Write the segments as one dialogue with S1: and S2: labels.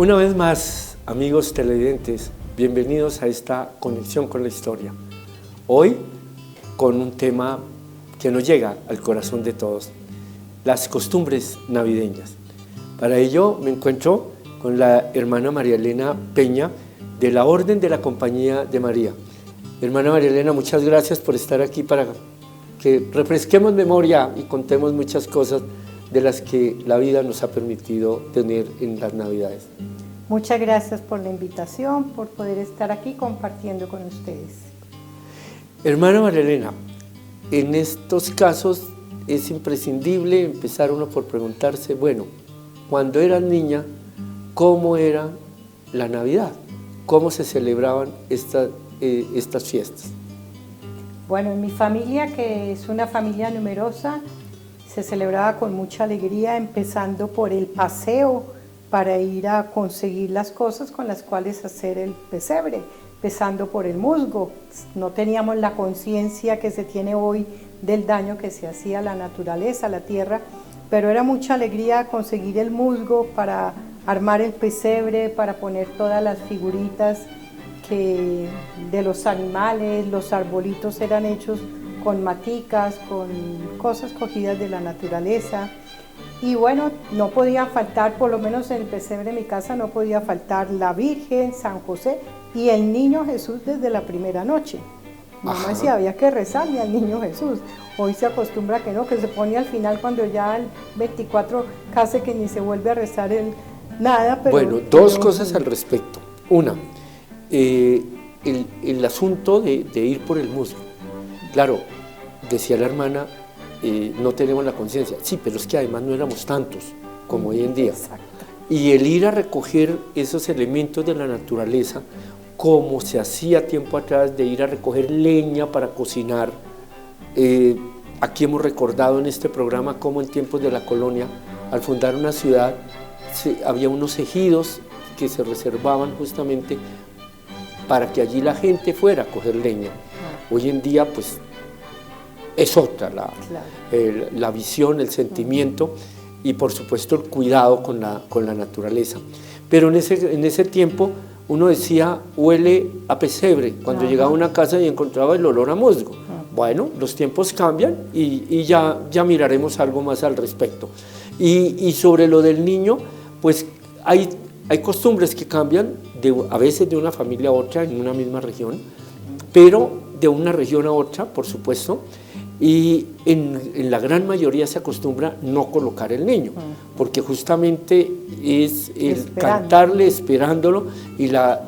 S1: Una vez más, amigos televidentes, bienvenidos a esta conexión con la historia. Hoy con un tema que nos llega al corazón de todos, las costumbres navideñas. Para ello me encuentro con la hermana María Elena Peña de la Orden de la Compañía de María. Hermana María Elena, muchas gracias por estar aquí para que refresquemos memoria y contemos muchas cosas de las que la vida nos ha permitido tener en las Navidades.
S2: Muchas gracias por la invitación, por poder estar aquí compartiendo con ustedes.
S1: Hermana María Elena, en estos casos es imprescindible empezar uno por preguntarse, bueno, cuando eras niña, ¿cómo era la Navidad? ¿Cómo se celebraban estas fiestas?
S2: Bueno, en mi familia, que es una familia numerosa, se celebraba con mucha alegría, empezando por el paseo para ir a conseguir las cosas con las cuales hacer el pesebre, empezando por el musgo. No teníamos la conciencia que se tiene hoy del daño que se hacía a la naturaleza, a la tierra, pero era mucha alegría conseguir el musgo para armar el pesebre, para poner todas las figuritas de los animales. Los arbolitos eran hechos con maticas, con cosas cogidas de la naturaleza. Y bueno, no podía faltar, por lo menos en el pesebre de mi casa, no podía faltar la Virgen, San José y el Niño Jesús desde la primera noche. Mi mamá decía, había que rezarle al Niño Jesús. Hoy se acostumbra que no, que se pone al final cuando ya el 24 casi que ni se vuelve a rezar nada. Pero,
S1: bueno, dos cosas al respecto. Una, el asunto de ir por el musgo. Claro, decía la hermana, no tenemos la conciencia. Sí, pero es que además no éramos tantos como hoy en día.
S2: Exacto. Y
S1: el ir a recoger esos elementos de la naturaleza, como se hacía tiempo atrás, de ir a recoger leña para cocinar. Aquí hemos recordado en este programa cómo en tiempos de la colonia, al fundar una ciudad, había unos ejidos que se reservaban justamente para que allí la gente fuera a coger leña. Hoy en día, pues, es otra la visión, el sentimiento y, por supuesto, el cuidado con la naturaleza. Pero en ese tiempo uno decía, huele a pesebre, cuando llegaba a una casa y encontraba el olor a musgo. Bueno, los tiempos cambian y ya miraremos algo más al respecto. Y sobre lo del niño, pues hay costumbres que cambian a veces de una familia a otra en una misma región, pero de una región a otra, por supuesto, y en la gran mayoría se acostumbra no colocar el niño, porque justamente es cantarle, esperándolo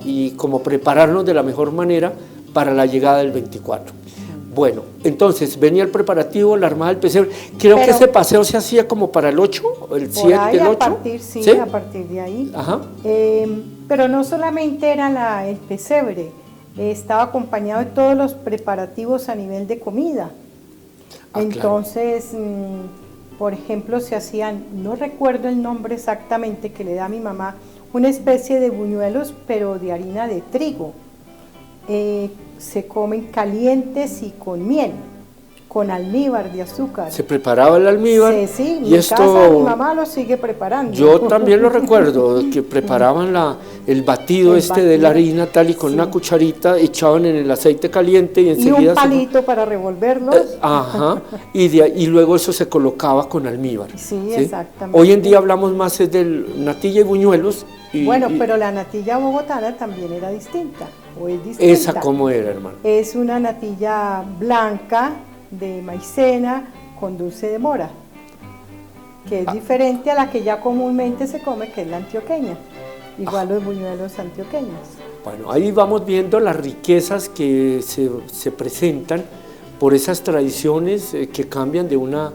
S1: y como prepararnos de la mejor manera para la llegada del 24. Bueno, entonces venía el preparativo, la armada del pesebre. Creo que ese paseo se hacía como para el 8, el 7, el 8.
S2: ¿Sí? A partir de ahí.
S1: Ajá.
S2: Pero no solamente era el pesebre, estaba acompañado de todos los preparativos a nivel de comida. Entonces, claro. Por ejemplo, se hacían, no recuerdo el nombre exactamente que le da a mi mamá, una especie de buñuelos, pero de harina de trigo. Se comen calientes y con miel, con almíbar de azúcar.
S1: ¿Se preparaba el almíbar?
S2: Sí, en mi casa mi mamá lo sigue preparando.
S1: Yo también lo recuerdo, que preparaban el batido de la harina tal y con una cucharita, echaban en el aceite caliente y enseguida...
S2: Y un palito para revolverlos.
S1: Y luego eso se colocaba con almíbar.
S2: Sí, exactamente.
S1: Hoy en día hablamos más del natilla y buñuelos.
S2: Pero la natilla bogotana también era distinta, o es distinta.
S1: ¿Esa cómo era, hermano?
S2: Es una natilla blanca de maicena con dulce de mora, que es diferente a la que ya comúnmente se come, que es la antioqueña. Igual los buñuelos antioqueños.
S1: Bueno, ahí vamos viendo las riquezas que se presentan por esas tradiciones que cambian de una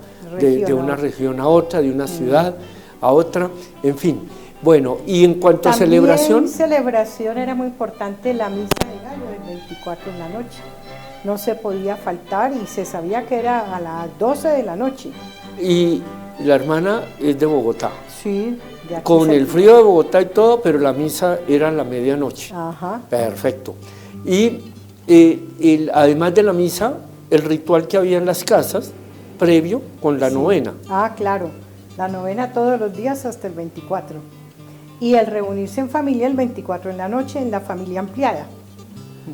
S1: región a otra, de una ciudad a otra, en fin. Bueno, y en cuanto a celebración...
S2: celebración era muy importante la misa de gallo del 24 en la noche. No se podía faltar y se sabía que era a las 12 de la noche.
S1: Y la hermana es de Bogotá.
S2: Sí, de aquí.
S1: Con el frío de Bogotá y todo, pero la misa era a la medianoche.
S2: Ajá.
S1: Perfecto. Y además de la misa, el ritual que había en las casas, previo, con la novena.
S2: Ah, claro. La novena todos los días hasta el 24. y el reunirse en familia el 24 en la noche en la familia ampliada.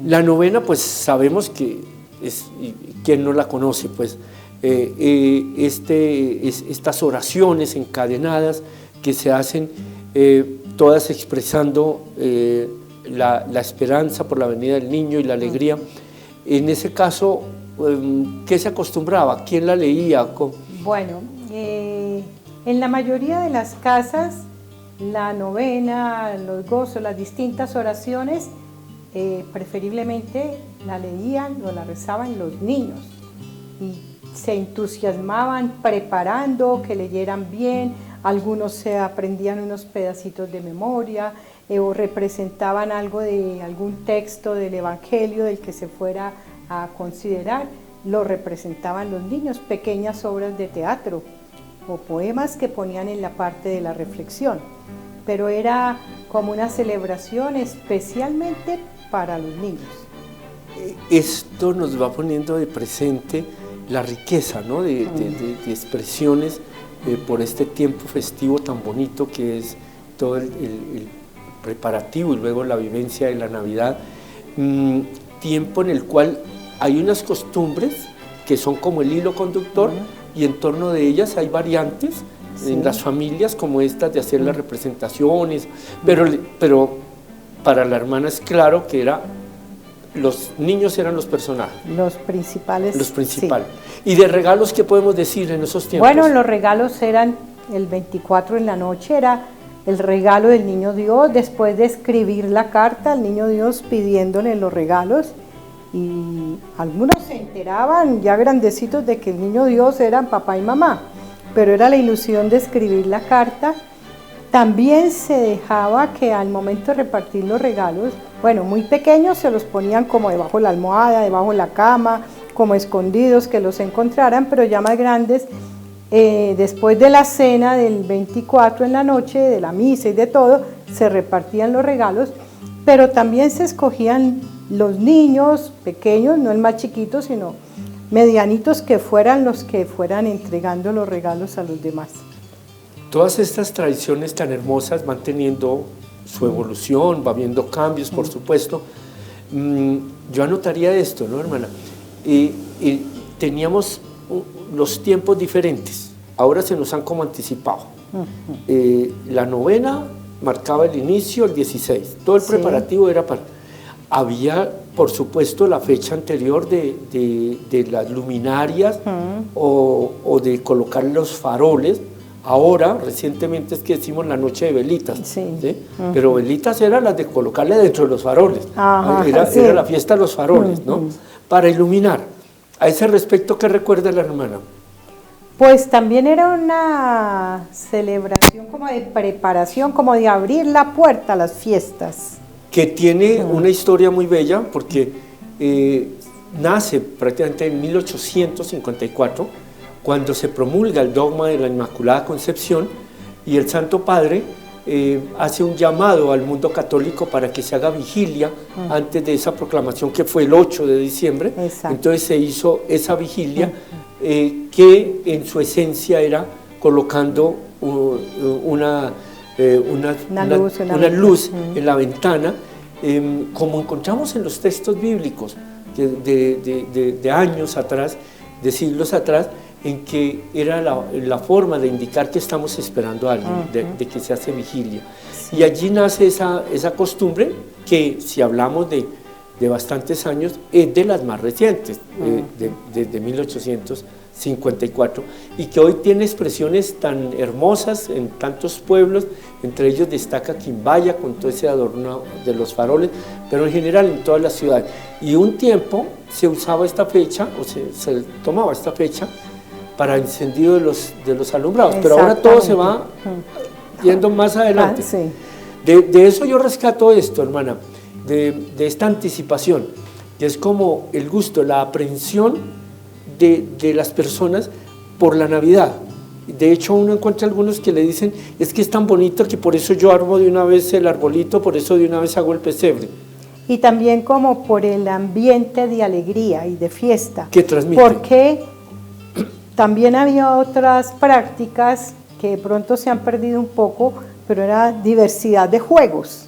S1: La novena, pues sabemos que es, quien no la conoce, pues estas oraciones encadenadas que se hacen, todas expresando la esperanza por la venida del niño y la alegría. En ese caso, ¿qué se acostumbraba? ¿Quién la leía?
S2: Bueno, en la mayoría de las casas, la novena, los gozos, las distintas oraciones, preferiblemente la leían o la rezaban los niños y se entusiasmaban preparando que leyeran bien. Algunos se aprendían unos pedacitos de memoria o representaban algo de algún texto del Evangelio del que se fuera a considerar, lo representaban los niños, pequeñas obras de teatro o poemas que ponían en la parte de la reflexión, pero era como una celebración especialmente para los niños.
S1: Esto nos va poniendo de presente la riqueza, ¿no? de expresiones por este tiempo festivo tan bonito que es todo el preparativo y luego la vivencia de la Navidad, tiempo en el cual hay unas costumbres que son como el hilo conductor y en torno de ellas hay variantes en las familias como estas de hacer las representaciones, pero para la hermana es claro que los niños eran los personajes.
S2: Los principales.
S1: Los principales. Sí. ¿Y de regalos qué podemos decir en esos tiempos?
S2: Bueno, los regalos eran el 24 en la noche, era el regalo del Niño Dios, después de escribir la carta al Niño Dios pidiéndole los regalos, y algunos se enteraban ya grandecitos de que el Niño Dios eran papá y mamá, pero era la ilusión de escribir la carta. También se dejaba que al momento de repartir los regalos, bueno, muy pequeños se los ponían como debajo de la almohada, debajo de la cama, como escondidos, que los encontraran, pero ya más grandes, después de la cena del 24 en la noche, de la misa y de todo, se repartían los regalos, pero también se escogían los niños pequeños, no el más chiquito, sino medianitos, que fueran los que fueran entregando los regalos a los demás.
S1: Todas estas tradiciones tan hermosas van teniendo su evolución, va habiendo cambios, por supuesto. Yo anotaría esto, ¿no, hermana? Teníamos los tiempos diferentes, ahora se nos han como anticipado. La novena marcaba el inicio, el 16, todo el preparativo era para... Había, por supuesto, la fecha anterior de las luminarias o de colocar los faroles. Ahora, recientemente es que decimos la noche de velitas, ¿sí? Pero velitas eran las de colocarle dentro de los faroles. Era la fiesta de los faroles, ¿no? Para iluminar. A ese respecto, ¿qué recuerda la hermana?
S2: Pues también era una celebración como de preparación, como de abrir la puerta a las fiestas.
S1: Que tiene una historia muy bella porque nace prácticamente en 1854, cuando se promulga el dogma de la Inmaculada Concepción y el Santo Padre hace un llamado al mundo católico para que se haga vigilia antes de esa proclamación que fue el 8 de diciembre. Exacto. Entonces se hizo esa vigilia que en su esencia era colocando una luz en la ventana, como encontramos en los textos bíblicos de años atrás, de siglos atrás, en que era la forma de indicar que estamos esperando a alguien, de que se hace vigilia. Sí. Y allí nace esa costumbre que, si hablamos de bastantes años, es de las más recientes, desde 1854, y que hoy tiene expresiones tan hermosas en tantos pueblos, entre ellos destaca Quimbaya con todo ese adorno de los faroles, pero en general en todas las ciudades. Y un tiempo se usaba esta fecha, o se tomaba esta fecha, para encendido de los alumbrados, pero ahora todo se va yendo más adelante. Sí. De eso yo rescato esto, hermana, de esta anticipación, que es como el gusto, la aprehensión de las personas por la Navidad. De hecho, uno encuentra algunos que le dicen, es que es tan bonito que por eso yo armo de una vez el arbolito, por eso de una vez hago el pesebre.
S2: Y también como por el ambiente de alegría y de fiesta.
S1: Que transmite.
S2: Porque también había otras prácticas que de pronto se han perdido un poco, pero era diversidad de juegos.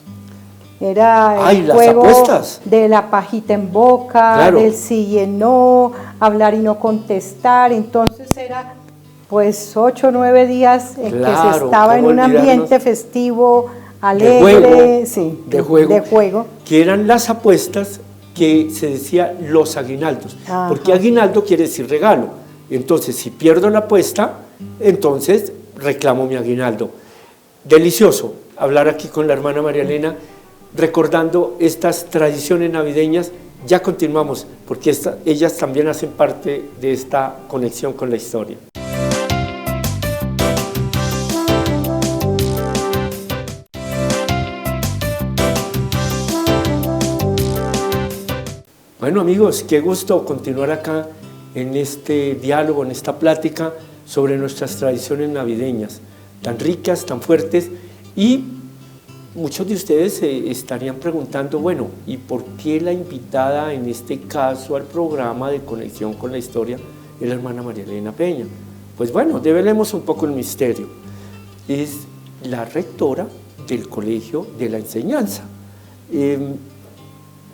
S2: Era el
S1: las
S2: juego
S1: apuestas.
S2: de la pajita en boca,
S1: Claro.
S2: del sí y no, hablar y no contestar. Entonces era pues 8 o 9 días en que se
S1: Claro,
S2: estaba en
S1: ¿cómo
S2: un
S1: olvidarnos
S2: ambiente festivo,
S1: de
S2: alegre,
S1: juego,
S2: sí,
S1: de juego, que eran las apuestas que se decía los aguinaldos,
S2: Ajá.
S1: porque aguinaldo quiere decir regalo. Entonces, si pierdo la apuesta, entonces reclamo mi aguinaldo. Delicioso hablar aquí con la hermana María Elena, recordando estas tradiciones navideñas. Ya continuamos, porque ellas también hacen parte de esta conexión con la historia. Bueno, amigos, qué gusto continuar acá en este diálogo, en esta plática sobre nuestras tradiciones navideñas, tan ricas, tan fuertes, y muchos de ustedes se estarían preguntando, bueno, ¿y por qué la invitada en este caso al programa de Conexión con la Historia es la hermana María Elena Peña? Pues bueno, develemos un poco el misterio. Es la rectora del Colegio de la Enseñanza.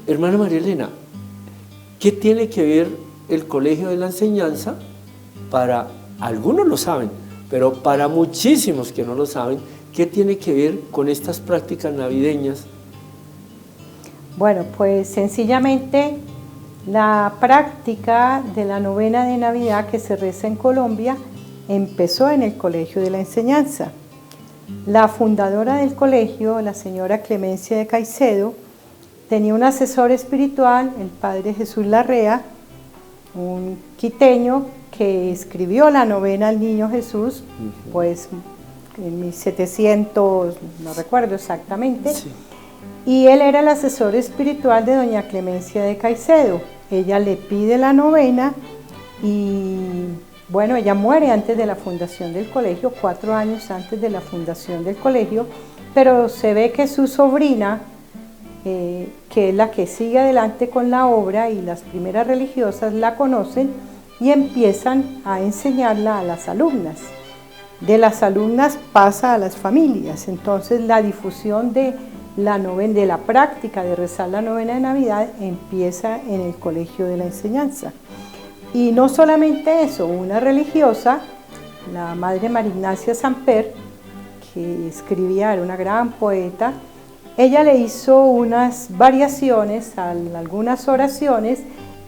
S1: Hermana María Elena, ¿qué tiene que ver el Colegio de la Enseñanza? Para algunos lo saben, pero para muchísimos que no lo saben, ¿qué tiene que ver con estas prácticas navideñas?
S2: Bueno, pues sencillamente la práctica de la novena de Navidad que se reza en Colombia empezó en el Colegio de la Enseñanza. La fundadora del colegio, la señora Clemencia de Caicedo, tenía un asesor espiritual, el padre Jesús Larrea, un quiteño que escribió la novena al Niño Jesús, pues en 1700, no recuerdo exactamente, sí. Y él era el asesor espiritual de doña Clemencia de Caicedo. Ella le pide la novena y bueno, ella muere antes de la fundación del colegio, 4 años antes de la fundación del colegio, pero se ve que su sobrina, que es la que sigue adelante con la obra, y las primeras religiosas la conocen y empiezan a enseñarla a las alumnas. De las alumnas pasa a las familias, entonces la difusión de la novena, de la práctica de rezar la novena de Navidad empieza en el Colegio de la Enseñanza. Y no solamente eso, una religiosa, la Madre María Ignacia Samper, que escribía, era una gran poeta, ella le hizo unas variaciones a algunas oraciones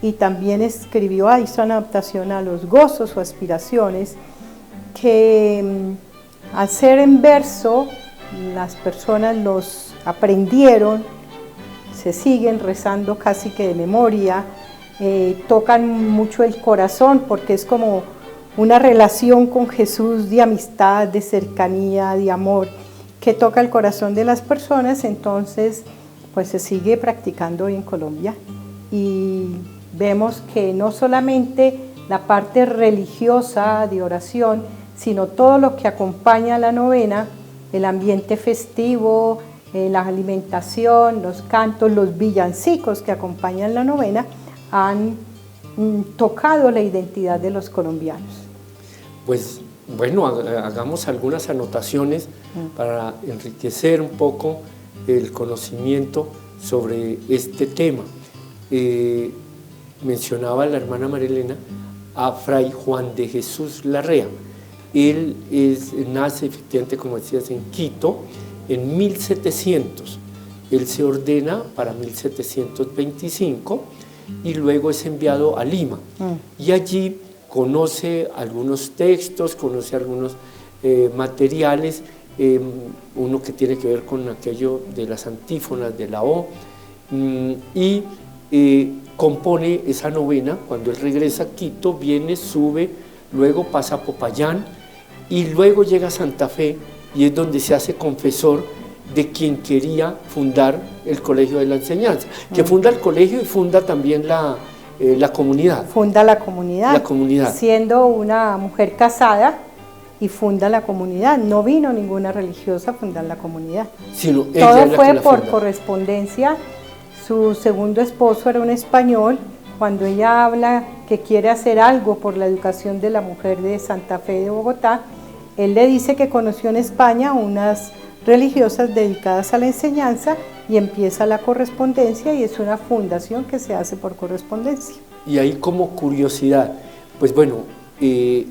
S2: y también escribió, hizo una adaptación a los gozos o aspiraciones que al ser en verso las personas los aprendieron, se siguen rezando casi que de memoria, tocan mucho el corazón porque es como una relación con Jesús de amistad, de cercanía, de amor, que toca el corazón de las personas. Entonces pues se sigue practicando hoy en Colombia y vemos que no solamente la parte religiosa de oración, sino todo lo que acompaña a la novena, el ambiente festivo, la alimentación, los cantos, los villancicos que acompañan la novena, han tocado la identidad de los colombianos.
S1: Pues bueno, hagamos algunas anotaciones para enriquecer un poco el conocimiento sobre este tema. Mencionaba la hermana María Elena a Fray Juan de Jesús Larrea. Él nace efectivamente, como decías, en Quito en 1700. Él se ordena para 1725 y luego es enviado a Lima. Y allí conoce algunos textos, conoce algunos materiales, uno que tiene que ver con aquello de las antífonas de la O, y compone esa novena. Cuando él regresa a Quito, viene, sube, luego pasa a Popayán y luego llega a Santa Fe, y es donde se hace confesor de quien quería fundar el Colegio de la Enseñanza, que funda el colegio y funda también la comunidad.
S2: Funda la comunidad.
S1: La comunidad.
S2: Siendo una mujer casada y funda la comunidad. No vino ninguna religiosa a fundar la comunidad.
S1: Sino ella
S2: todo fue por correspondencia. Su segundo esposo era un español. Cuando ella habla que quiere hacer algo por la educación de la mujer de Santa Fe de Bogotá, él le dice que conoció en España unas religiosas dedicadas a la enseñanza y empieza la correspondencia y es una fundación que se hace por correspondencia.
S1: Y ahí como curiosidad, pues bueno,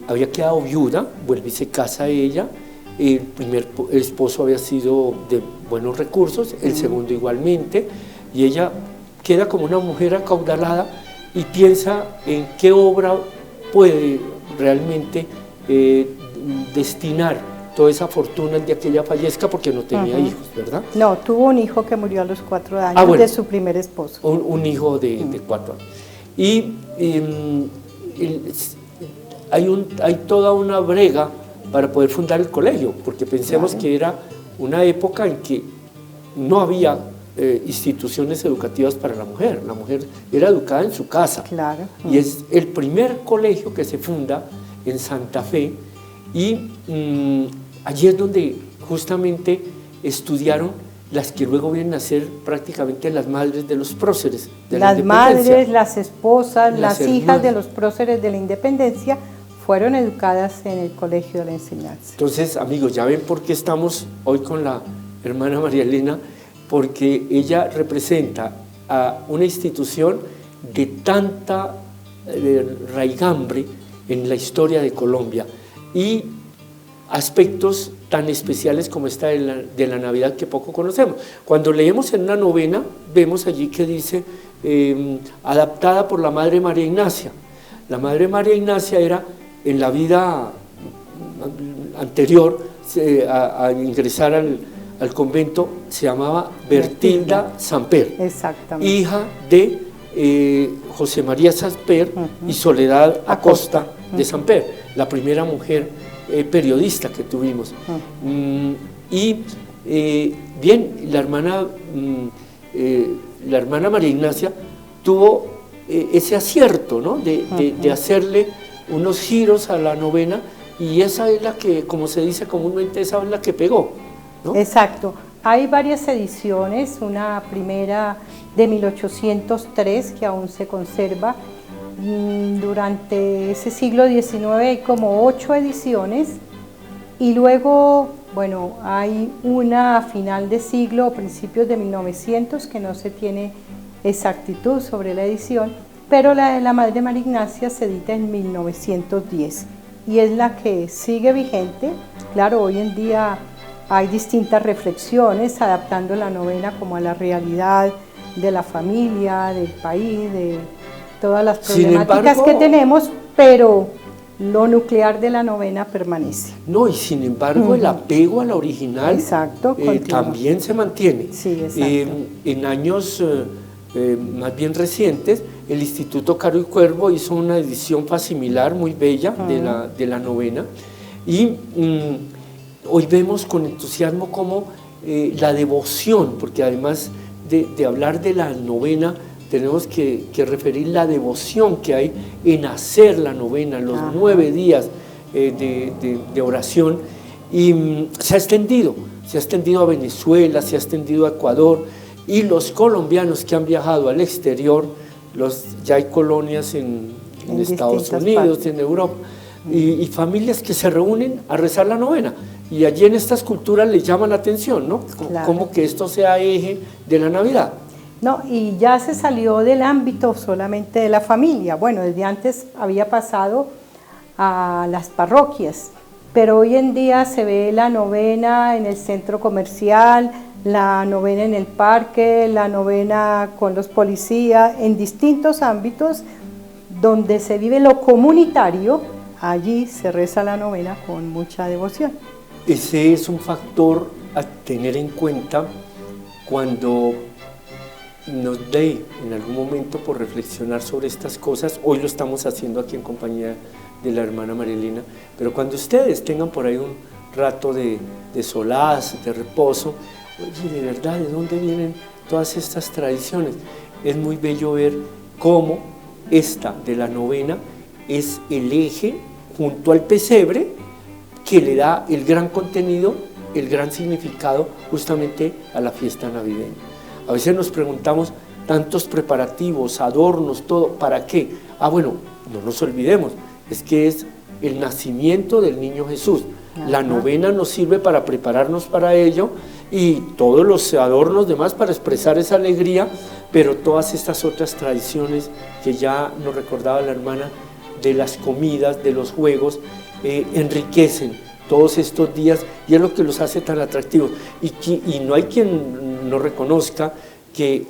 S1: había quedado viuda, vuelve y se casa ella, el primer esposo había sido de buenos recursos, el segundo igualmente, y ella queda como una mujer acaudalada y piensa en qué obra puede realmente destinar toda esa fortuna de que ella fallezca porque no tenía hijos, ¿verdad?
S2: No, tuvo un hijo que murió a los 4 años
S1: bueno,
S2: de su primer esposo.
S1: Un hijo de 4 años. Y hay toda una brega para poder fundar el colegio, porque pensemos que era una época en que no había instituciones educativas para la mujer era educada en su casa.
S2: Claro.
S1: Y es el primer colegio que se funda en Santa Fe y allí es donde justamente estudiaron las que luego vienen a ser prácticamente las madres de los próceres de la independencia.
S2: Las madres, las esposas, las hijas de los próceres de la independencia fueron educadas en el Colegio de la Enseñanza.
S1: Entonces, amigos, ya ven por qué estamos hoy con la hermana María Elena, porque ella representa a una institución de tanta raigambre en la historia de Colombia y aspectos tan especiales como esta de la Navidad que poco conocemos. Cuando leemos en una novena, vemos allí que dice adaptada por la Madre María Ignacia. La Madre María Ignacia era, en la vida anterior a ingresar al convento, se llamaba Bertilda Samper, hija de José María Samper y Soledad Acosta de Samper, la primera mujer periodista que tuvimos. Bien, la hermana María Ignacia tuvo ese acierto, ¿no? de hacerle unos giros a la novena, y esa es la que, como se dice comúnmente, esa es la que pegó, ¿no?
S2: Exacto. Hay varias ediciones, una primera de 1803 que aún se conserva. Durante ese siglo XIX hay como 8 ediciones y luego, bueno, hay una a final de siglo o principios de 1900 que no se tiene exactitud sobre la edición, pero la de la Madre María Ignacia se edita en 1910 y es la que sigue vigente. Claro, hoy en día hay distintas reflexiones adaptando la novena como a la realidad de la familia, del país, de todas las problemáticas que tenemos, pero lo nuclear de la novena permanece.
S1: No, y sin embargo el apego a la original también se mantiene.
S2: Sí, exacto.
S1: En años más bien recientes, el Instituto Caro y Cuervo hizo una edición similar, muy bella, de la novena, y hoy vemos con entusiasmo cómo la devoción, porque además de hablar de la novena, tenemos que referir la devoción que hay en hacer la novena, los 9 días de oración, y se ha extendido a Venezuela, se ha extendido a Ecuador, y los colombianos que han viajado al exterior, ya hay colonias en Estados Unidos, partes. En Europa, y familias que se reúnen a rezar la novena, y allí en estas culturas les llama la atención, ¿no? Claro. Como que esto sea eje de la Navidad.
S2: No, y ya se salió del ámbito solamente de la familia. Bueno, desde antes había pasado a las parroquias, pero hoy en día se ve la novena en el centro comercial, la novena en el parque, la novena con los policías, en distintos ámbitos donde se vive lo comunitario, allí se reza la novena con mucha devoción.
S1: Ese es un factor a tener en cuenta cuando nos dé en algún momento por reflexionar sobre estas cosas. Hoy lo estamos haciendo aquí en compañía de la hermana María Elena, pero cuando ustedes tengan por ahí un rato de solaz, de reposo, oye, de verdad, ¿de dónde vienen todas estas tradiciones? Es muy bello ver cómo esta de la novena es el eje junto al pesebre que le da el gran contenido, el gran significado justamente a la fiesta navideña. A veces nos preguntamos, tantos preparativos, adornos, todo, ¿para qué? Bueno, no nos olvidemos, es que es el nacimiento del niño Jesús.
S2: Ajá.
S1: La novena nos sirve para prepararnos para ello y todos los adornos demás para expresar esa alegría, pero todas estas otras tradiciones que ya nos recordaba la hermana, de las comidas, de los juegos, enriquecen todos estos días y es lo que los hace tan atractivos. Y no hay quien no reconozca que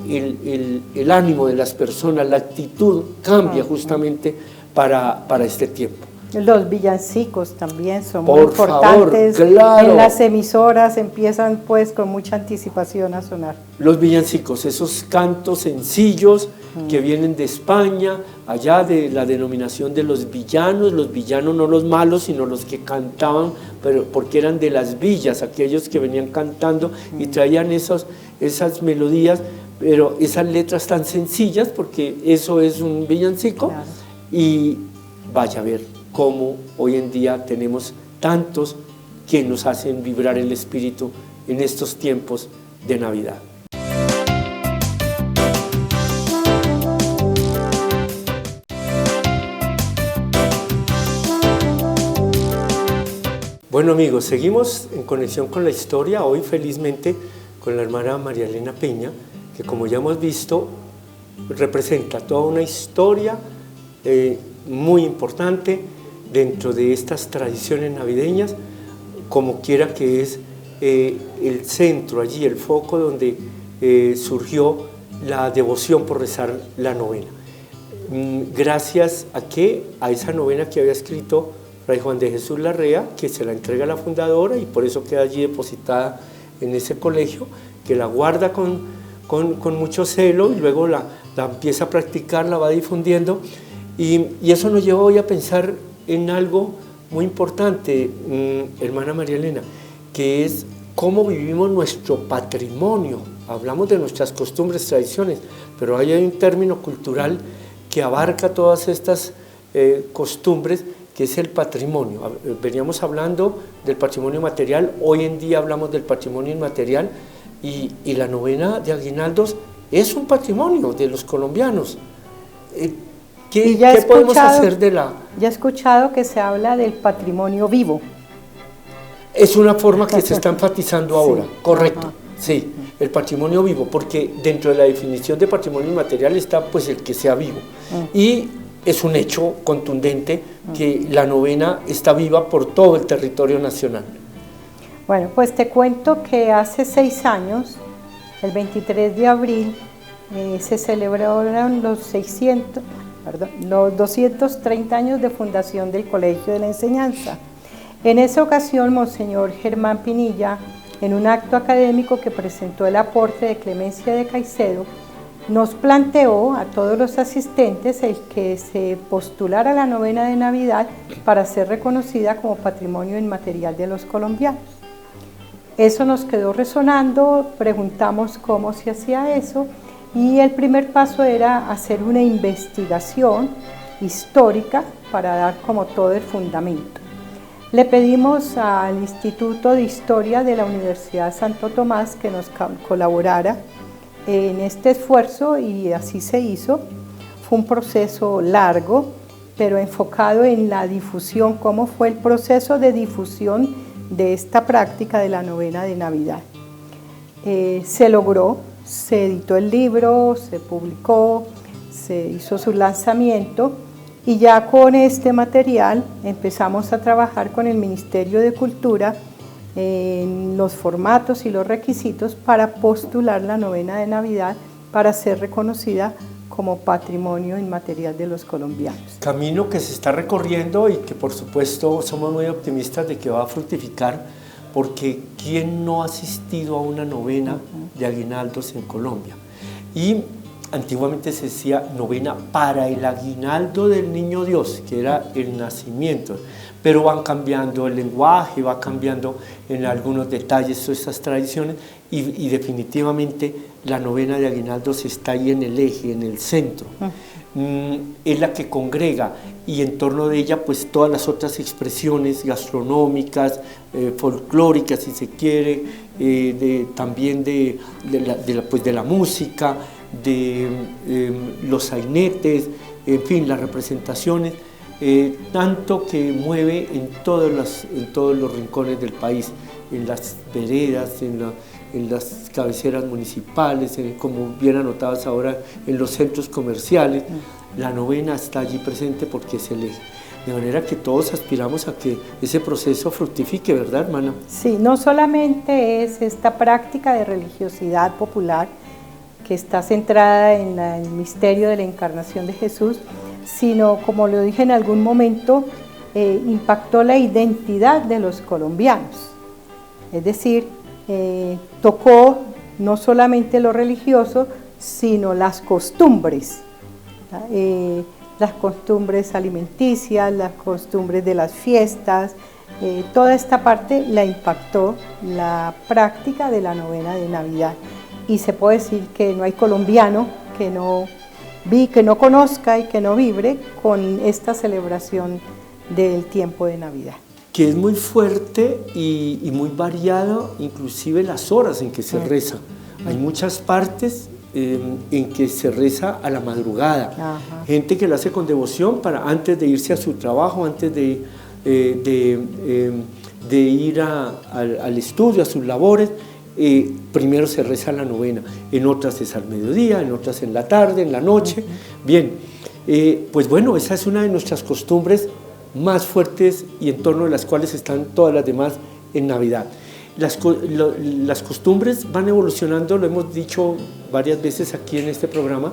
S1: el ánimo de las personas, la actitud cambia justamente para este tiempo.
S2: Los villancicos también son
S1: Por
S2: muy importantes.
S1: favor, claro.
S2: En las emisoras empiezan pues con mucha anticipación a sonar.
S1: Los villancicos, esos cantos sencillos que vienen de España, allá de la denominación de los villanos no los malos, sino los que cantaban, pero porque eran de las villas, aquellos que venían cantando y traían esas melodías, pero esas letras tan sencillas, porque eso es un villancico, claro. Y vaya a ver cómo hoy en día tenemos tantos que nos hacen vibrar el espíritu en estos tiempos de Navidad. Bueno amigos, seguimos en conexión con la historia, hoy felizmente con la hermana María Elena Peña, que como ya hemos visto, representa toda una historia muy importante dentro de estas tradiciones navideñas, como quiera que es el centro allí, el foco donde surgió la devoción por rezar la novena. Gracias a esa novena que había escrito Fray Juan de Jesús Larrea, que se la entrega a la fundadora y por eso queda allí depositada en ese colegio, que la guarda con mucho celo y luego la empieza a practicar, la va difundiendo y eso nos lleva hoy a pensar en algo muy importante, hermana María Elena, que es cómo vivimos nuestro patrimonio. Hablamos de nuestras costumbres, tradiciones, pero hay un término cultural que abarca todas estas costumbres, que es el patrimonio. Veníamos hablando del patrimonio material, hoy en día hablamos del patrimonio inmaterial y la novena de aguinaldos es un patrimonio de los colombianos. ¿Qué podemos hacer de la...?
S2: Ya he escuchado que se habla del patrimonio vivo.
S1: Es una forma que se está enfatizando ahora,
S2: sí.
S1: Correcto,
S2: Ajá.
S1: Sí, el patrimonio vivo, porque dentro de la definición de patrimonio inmaterial está pues el que sea vivo. Y es un hecho contundente que la novena está viva por todo el territorio nacional.
S2: Bueno, pues te cuento que hace 6 años, el 23 de abril, se celebraron los 230 años de fundación del Colegio de la Enseñanza. En esa ocasión, Monseñor Germán Pinilla, en un acto académico que presentó el aporte de Clemencia de Caicedo, nos planteó a todos los asistentes el que se postulara la novena de Navidad para ser reconocida como patrimonio inmaterial de los colombianos. Eso nos quedó resonando, preguntamos cómo se hacía eso y el primer paso era hacer una investigación histórica para dar como todo el fundamento. Le pedimos al Instituto de Historia de la Universidad Santo Tomás que nos colaborara en este esfuerzo y así se hizo. Fue un proceso largo, pero enfocado en la difusión, cómo fue el proceso de difusión de esta práctica de la novena de Navidad. Se logró, se editó el libro, se publicó, se hizo su lanzamiento y ya con este material empezamos a trabajar con el Ministerio de Cultura en los formatos y los requisitos para postular la novena de Navidad para ser reconocida como patrimonio inmaterial de los colombianos.
S1: Camino que se está recorriendo y que por supuesto somos muy optimistas de que va a fructificar, porque ¿quién no ha asistido a una novena de aguinaldos en Colombia? Y antiguamente se decía novena para el aguinaldo del niño Dios, que era el nacimiento, pero van cambiando el lenguaje, va cambiando en algunos detalles todas estas tradiciones y definitivamente la novena de aguinaldos está ahí en el eje, en el centro. Es la que congrega y en torno de ella pues todas las otras expresiones gastronómicas, folclóricas si se quiere, también de la música, de los sainetes, en fin, las representaciones. tanto que mueve en todos los rincones del país, en las veredas, en las cabeceras municipales, como bien anotadas ahora en los centros comerciales. La novena está allí presente porque se elige. De manera que todos aspiramos a que ese proceso fructifique, ¿verdad, hermana?
S2: Sí, no solamente es esta práctica de religiosidad popular que está centrada en el misterio de la encarnación de Jesús, sino, como lo dije en algún momento, impactó la identidad de los colombianos. Es decir, tocó no solamente lo religioso, sino las costumbres. Las costumbres alimenticias, las costumbres de las fiestas, toda esta parte la impactó la práctica de la novena de Navidad. Y se puede decir que no hay colombiano que no conozca y que no vibre con esta celebración del tiempo de Navidad.
S1: Que es muy fuerte y muy variado, inclusive las horas en que se reza. Hay muchas partes en que se reza a la madrugada. Ajá. Gente que lo hace con devoción antes de irse a su trabajo, antes de ir al estudio, a sus labores. Primero se reza la novena, en otras es al mediodía, en otras en la tarde, en la noche. Bien, pues bueno, esa es una de nuestras costumbres más fuertes y en torno a las cuales están todas las demás en Navidad. Las costumbres van evolucionando, lo hemos dicho varias veces aquí en este programa,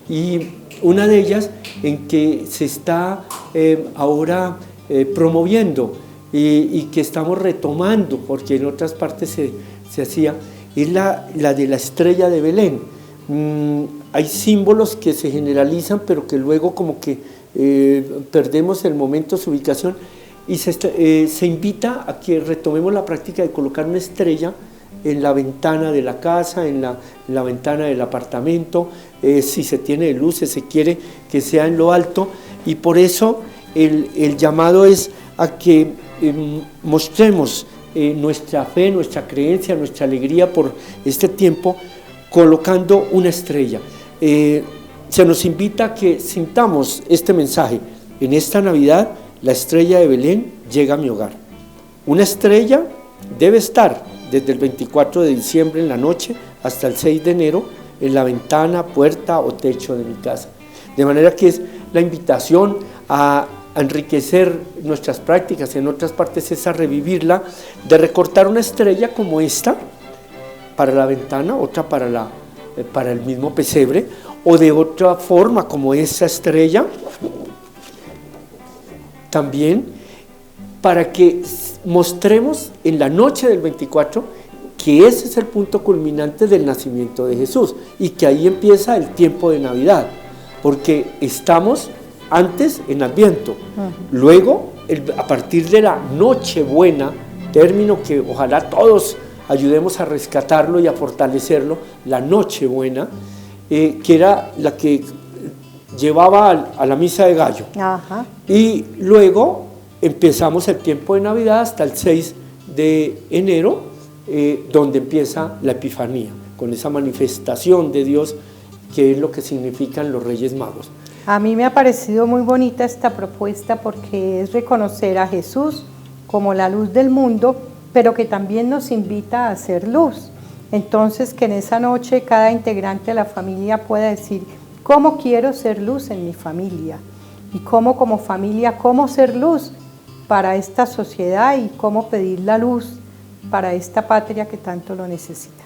S1: y una de ellas en que se está ahora promoviendo y que estamos retomando, porque en otras partes se hacía, es la de la estrella de Belén. Hay símbolos que se generalizan, pero que luego como que perdemos el momento, su ubicación, y se invita a que retomemos la práctica de colocar una estrella en la ventana de la casa, en la ventana del apartamento, si se tiene luces, se quiere que sea en lo alto, y por eso el llamado es a que mostremos nuestra fe, nuestra creencia, nuestra alegría por este tiempo, colocando una estrella. Se nos invita a que sintamos este mensaje. En esta Navidad, la estrella de Belén llega a mi hogar. Una estrella debe estar desde el 24 de diciembre en la noche hasta el 6 de enero en la ventana, puerta o techo de mi casa. De manera que es la invitación a enriquecer nuestras prácticas, en otras partes es a revivirla, de recortar una estrella como esta para la ventana, otra para el mismo pesebre, o de otra forma como esa estrella, también para que mostremos en la noche del 24 que ese es el punto culminante del nacimiento de Jesús y que ahí empieza el tiempo de Navidad, porque estamos antes en Adviento, luego a partir de la Nochebuena, término que ojalá todos ayudemos a rescatarlo y a fortalecerlo, la Nochebuena, que era la que llevaba a la misa de gallo. Ajá. Y luego empezamos el tiempo de Navidad hasta el 6 de enero, donde empieza la Epifanía, con esa manifestación de Dios que es lo que significan los Reyes Magos.
S2: A mí me ha parecido muy bonita esta propuesta porque es reconocer a Jesús como la luz del mundo, pero que también nos invita a hacer luz. Entonces, que en esa noche cada integrante de la familia pueda decir: ¿cómo quiero ser luz en mi familia? Y cómo como familia, cómo ser luz para esta sociedad y cómo pedir la luz para esta patria que tanto lo necesita.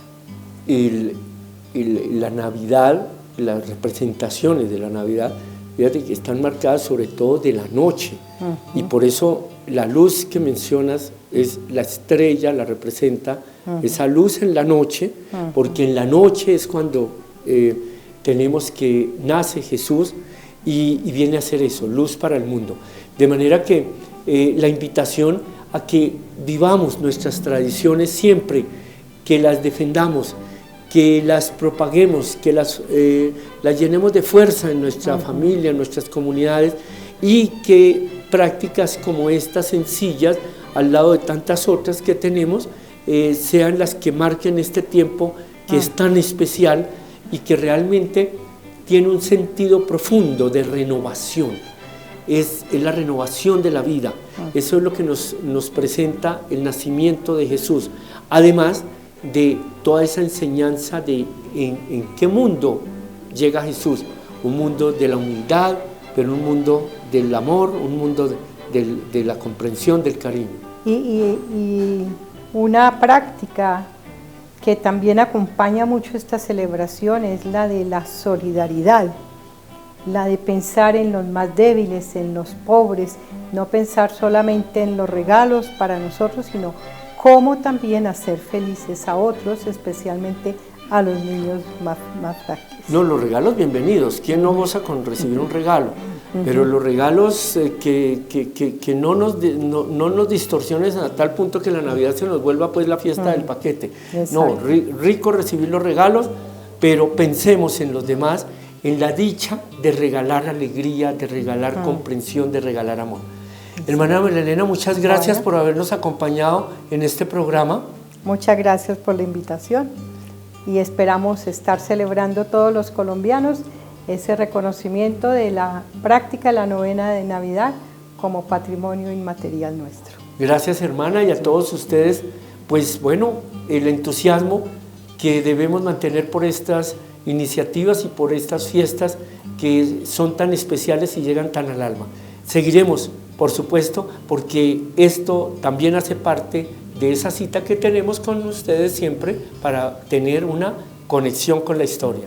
S1: La Navidad, las representaciones de la Navidad, fíjate que están marcadas sobre todo de la noche. Y por eso la luz que mencionas es la estrella, la representa esa luz en la noche, porque en la noche es cuando tenemos que nace Jesús y viene a hacer eso, luz para el mundo. De manera que la invitación a que vivamos nuestras tradiciones siempre, que las defendamos, que las propaguemos, que las llenemos de fuerza en nuestra familia, en nuestras comunidades, y que prácticas como estas sencillas, al lado de tantas otras que tenemos, sean las que marquen este tiempo que es tan especial y que realmente tiene un sentido profundo de renovación. es la renovación de la vida. Eso es lo que nos presenta el nacimiento de Jesús. Además de toda esa enseñanza de en qué mundo llega Jesús. Un mundo de la humildad, pero un mundo del amor, un mundo de la comprensión, del cariño.
S2: Y una práctica que también acompaña mucho esta celebración es la de la solidaridad, la de pensar en los más débiles, en los pobres, no pensar solamente en los regalos para nosotros, sino cómo también hacer felices a otros, especialmente a los niños más frágiles.
S1: No, los regalos bienvenidos. ¿Quién no goza con recibir un regalo? Pero los regalos que no nos distorsionen a tal punto que la Navidad se nos vuelva pues la fiesta del paquete.
S2: Exacto.
S1: No, rico recibir los regalos, pero pensemos en los demás, en la dicha de regalar alegría, de regalar comprensión, de regalar amor. Hermana María Elena, muchas gracias por habernos acompañado en este programa.
S2: Muchas gracias por la invitación y esperamos estar celebrando todos los colombianos ese reconocimiento de la práctica de la novena de Navidad como patrimonio inmaterial nuestro.
S1: Gracias, hermana, y a todos ustedes, pues bueno, el entusiasmo que debemos mantener por estas iniciativas y por estas fiestas que son tan especiales y llegan tan al alma. Seguiremos, por supuesto, porque esto también hace parte de esa cita que tenemos con ustedes siempre para tener una conexión con la historia.